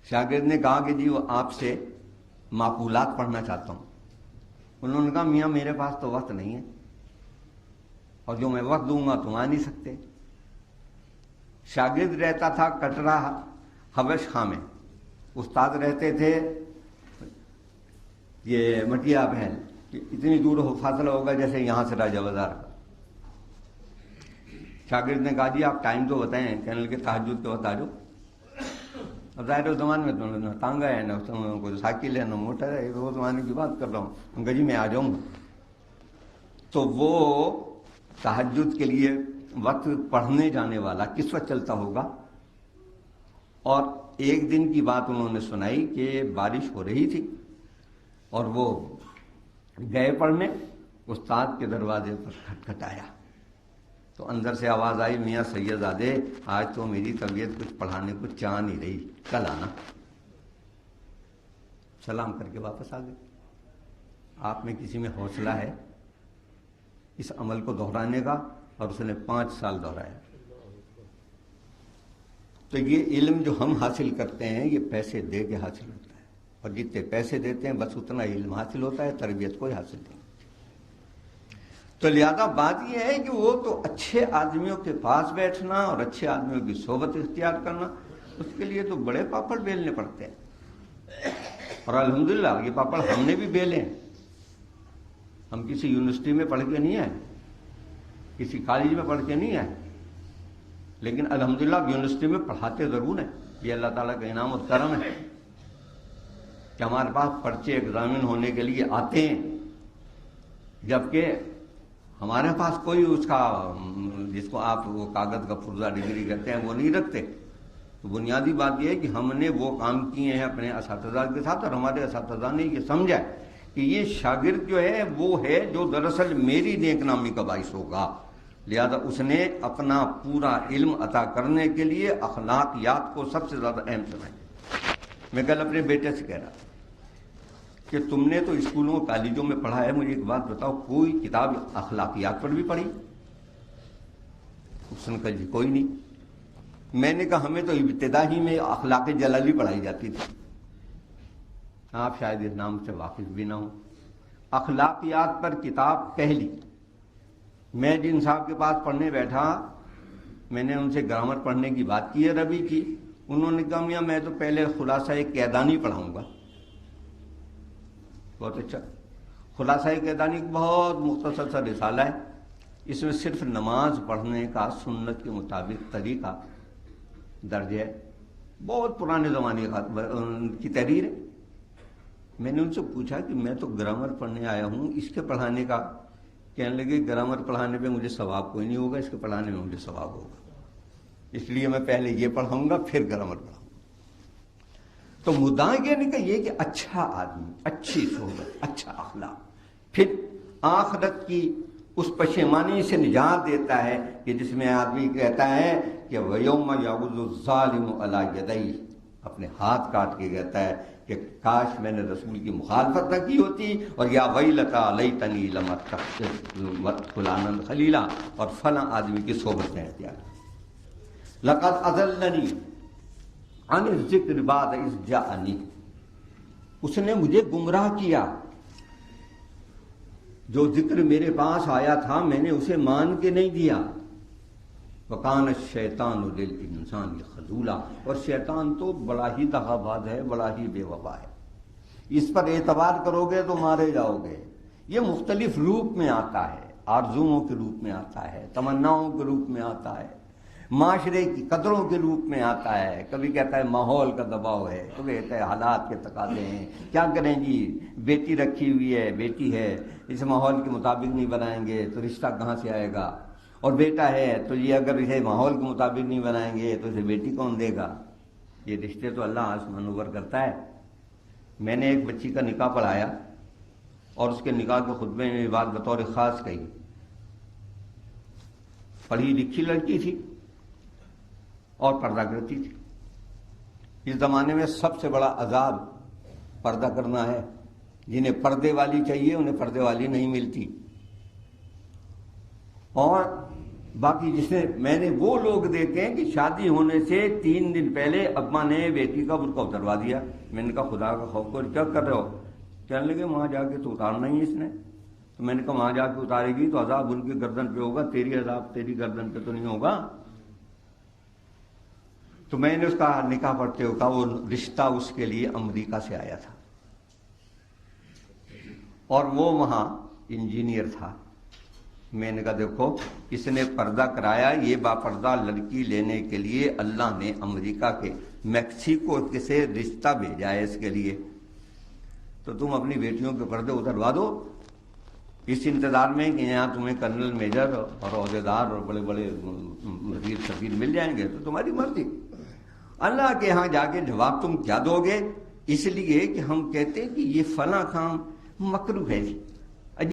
شاگرد نے کہا کہ جی وہ آپ سے معقولات پڑھنا چاہتا ہوں. انہوں نے کہا میاں میرے پاس تو وقت نہیں ہے، اور جو میں وقت دوں گا تم آ نہیں سکتے. شاگرد رہتا تھا کٹرا حبش خاں میں، استاد رہتے تھے یہ مٹیا بہن، اتنی دور فاصلہ ہوگا جیسے یہاں سے راجہ بازار کا. شاگرد نے کہا جی آپ ٹائم تو بتائیں. کہنے لگے تہجد کے وقت آ جاؤ. اب ظاہر اس زمانے میں تو تانگا ہے نا کوئی سائیکل ہے نا موٹر ہے، وہ زمانے کی بات کر رہا ہوں. ان کا جی میں آ جاؤں گا. تو وہ تہجد کے لیے وقت پڑھنے جانے والا کس وقت چلتا ہوگا؟ اور ایک دن کی بات انہوں نے سنائی کہ بارش ہو رہی تھی اور وہ گئے پڑھنے، استاد کے دروازے پر کھٹکھٹایا تو اندر سے آواز آئی میاں سید زادے آج تو میری طبیعت کچھ پڑھانے کو چاہ نہیں رہی، کل آنا. سلام کر کے واپس آ گئے. آپ میں کسی میں حوصلہ ہے اس عمل کو دہرانے کا؟ اور اس نے 5 سال دہرایا. تو یہ علم جو ہم حاصل کرتے ہیں یہ پیسے دے کے حاصل ہوتا ہے، اور جتنے پیسے دیتے ہیں بس اتنا علم حاصل ہوتا ہے، تربیت کوئی حاصل نہیں. تو لہذا بات یہ ہے کہ وہ تو اچھے آدمیوں کے پاس بیٹھنا اور اچھے آدمیوں کی صحبت اختیار کرنا، اس کے لیے تو بڑے پاپڑ بیلنے پڑتے ہیں. اور الحمدللہ یہ پاپڑ ہم نے بھی بیلے ہیں. ہم کسی یونیورسٹی میں پڑھ کے نہیں آئے، کسی کالج میں پڑھ کے نہیں آئے، لیکن الحمدللہ یونیورسٹی میں پڑھاتے ضرور ہیں. یہ اللہ تعالیٰ کا انعام اور کرم ہے کہ ہمارے پاس پرچے ایگزامن ہونے کے لیے آتے ہیں، جبکہ ہمارے پاس کوئی اس کا جس کو آپ وہ کاغذ کا پرزہ ڈگری کہتے ہیں وہ نہیں رکھتے. تو بنیادی بات یہ ہے کہ ہم نے وہ کام کیے ہیں اپنے اساتذہ کے ساتھ، اور ہمارے اساتذہ نے یہ سمجھا کہ یہ شاگرد جو ہے وہ ہے جو دراصل میری نیک نامی کا باعث ہوگا. لہذا اس نے اپنا پورا علم عطا کرنے کے لیے اخلاقیات کو سب سے زیادہ اہم سمجھا. میں کل اپنے بیٹے سے کہہ رہا کہ تم نے تو اسکولوں کالجوں میں پڑھا ہے، مجھے ایک بات بتاؤ کوئی کتاب اخلاقیات پر بھی پڑھی؟ اس نے کہا جی کوئی نہیں. میں نے کہا ہمیں تو ابتدا ہی میں اخلاق جلالی پڑھائی جاتی تھی، آپ شاید اس نام سے واقف بھی نہ ہوں. اخلاقیات پر کتاب پہلی. میں جن صاحب کے پاس پڑھنے بیٹھا میں نے ان سے گرامر پڑھنے کی بات کی ہے عربی کی. انہوں نے کہا میاں میں تو پہلے خلاصہ قیدانی پڑھاؤں گا. بہت اچھا. خلاصہ قیدانی بہت مختصر سا رسالہ ہے، اس میں صرف نماز پڑھنے کا سنت کے مطابق طریقہ درج ہے. بہت پرانے زمانے کی تحریر ہے. میں نے ان سے پوچھا کہ میں تو گرامر پڑھنے آیا ہوں، اس کے پڑھانے کا؟ کہنے لگے گرامر پڑھانے پہ مجھے ثواب کوئی نہیں ہوگا، اس کے پڑھانے میں مجھے ثواب ہوگا، اس لیے میں پہلے یہ پڑھاؤں گا پھر گرامر پڑھاؤں گا. تو مدعا یہ نہیں کہ یہ کہ اچھا آدمی، اچھی صحبت، اچھا اخلاق پھر آخرت کی اس پشیمانی سے نجات دیتا ہے کہ جس میں آدمی کہتا ہے کہ وَيَوْمَ يَعُضُّ الظَّالِمُ عَلَى يَدَيْهِ، اپنے ہاتھ کاٹ کے کہتا ہے کہ کاش میں نے رسول کی مخالفت نہ کی ہوتی، اور یا ویلتا لیتنی لم اتخذ فلانا خلیلا، اور فلاں آدمی کی صحبت میں اختیار. لقد اضلنی عن الذکر بعد اذ جاءنی، اس نے مجھے گمراہ کیا. جو ذکر میرے پاس آیا تھا میں نے اسے مان کے نہیں دیا. وَقَانَ الشَّيْطَانُ لِلْإِنسَانِ خَذُولًا، اور شیطان تو بڑا ہی دغا باز ہے، بڑا ہی بے وفا ہے. اس پر اعتبار کرو گے تو مارے جاؤ گے. یہ مختلف روپ میں آتا ہے، آرزوؤں کے روپ میں آتا ہے، تمناؤں کے روپ میں آتا ہے، معاشرے کی قدروں کے روپ میں آتا ہے. کبھی کہتا ہے ماحول کا دباؤ ہے، کبھی کہتا ہے حالات کے تقاضے ہیں، کیا کریں جی بیٹی رکھی ہوئی ہے، بیٹی ہے، اس ماحول کے مطابق نہیں بنائیں گے تو رشتہ کہاں سے آئے گا، اور بیٹا ہے تو یہ اگر اسے ماحول کے مطابق نہیں بنائیں گے تو اسے بیٹی کون دے گا. یہ رشتے تو اللہ آسمان اوپر کرتا ہے. میں نے ایک بچی کا نکاح پڑھایا اور اس کے نکاح کے خطبے میں یہ بات بطور خاص کہی. پڑھی لکھی لڑکی تھی اور پردہ کرتی تھی. اس زمانے میں سب سے بڑا عذاب پردہ کرنا ہے. جنہیں پردے والی چاہیے انہیں پردے والی نہیں ملتی. اور باقی جس نے میں نے وہ لوگ دیکھے ہیں کہ شادی ہونے سے 3 دن پہلے ابا نے بیٹی کا برقع اتروا دیا. میں نے کہا خدا کا خوف کر کیا کر رہے ہو؟ کہنے لگے وہاں جا کے تو اتارنا ہی اس نے. تو میں نے کہا وہاں جا کے اتارے گی تو عذاب ان کی گردن پہ ہوگا، تیری عذاب تیری گردن پہ تو نہیں ہوگا. تو میں نے اس کا نکاح پڑھتے ہوئے کہا وہ رشتہ اس کے لیے امریکہ سے آیا تھا اور وہ وہاں انجینئر تھا. میں نے کہا دیکھو اس نے پردہ کرایا، یہ باپردہ لڑکی لینے کے لیے اللہ نے امریکہ کے میکسیکو سے رشتہ بھیجا ہے اس کے لیے. تو تم اپنی بیٹیوں کے پردے اتروا دو اس انتظار میں کہ یہاں تمہیں کرنل میجر اور عہدیدار اور بڑے بڑے وزیر سفیر مل جائیں گے تو تمہاری مرضی. اللہ کے ہاں جا کے جواب تم کیا دو گے؟ اس لیے کہ ہم کہتے ہیں کہ یہ فلاں کام مکروہ ہے.